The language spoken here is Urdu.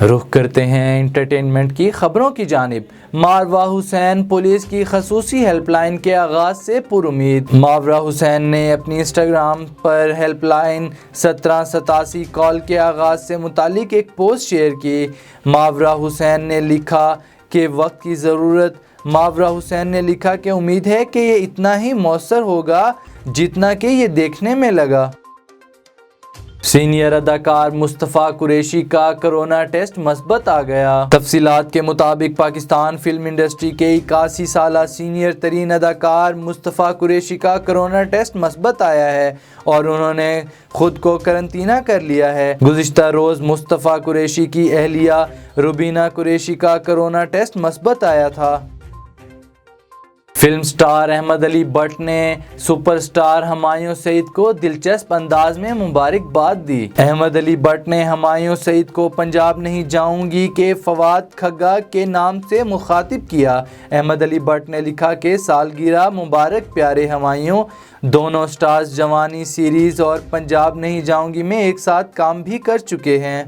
رخ کرتے ہیں انٹرٹینمنٹ کی خبروں کی جانب۔ ماورا حسین پولیس کی خصوصی ہیلپ لائن کے آغاز سے پر امید۔ ماورا حسین نے اپنی انسٹاگرام پر ہیلپ لائن 1787 کال کے آغاز سے متعلق ایک پوسٹ شیئر کی۔ ماورا حسین نے لکھا کہ وقت کی ضرورت۔ ماورا حسین نے لکھا کہ امید ہے کہ یہ اتنا ہی مؤثر ہوگا جتنا کہ یہ دیکھنے میں لگا۔ سینئر اداکار مصطفیٰ قریشی کا کرونا ٹیسٹ مثبت آ گیا۔ تفصیلات کے مطابق پاکستان فلم انڈسٹری کے 81 سالہ سینئر ترین اداکار مصطفیٰ قریشی کا کرونا ٹیسٹ مثبت آیا ہے اور انہوں نے خود کو قرنطینہ کر لیا ہے۔ گزشتہ روز مصطفیٰ قریشی کی اہلیہ روبینہ قریشی کا کرونا ٹیسٹ مثبت آیا تھا۔ فلم سٹار احمد علی بٹ نے سپر سٹار ہمایوں سعید کو دلچسپ انداز میں مبارکباد دی۔ احمد علی بٹ نے ہمایوں سعید کو پنجاب نہیں جاؤں گی کے فواد کھگا کے نام سے مخاطب کیا۔ احمد علی بٹ نے لکھا کہ سالگرہ مبارک پیارے ہمایوں۔ دونوں سٹارز جوانی سیریز اور پنجاب نہیں جاؤں گی میں ایک ساتھ کام بھی کر چکے ہیں۔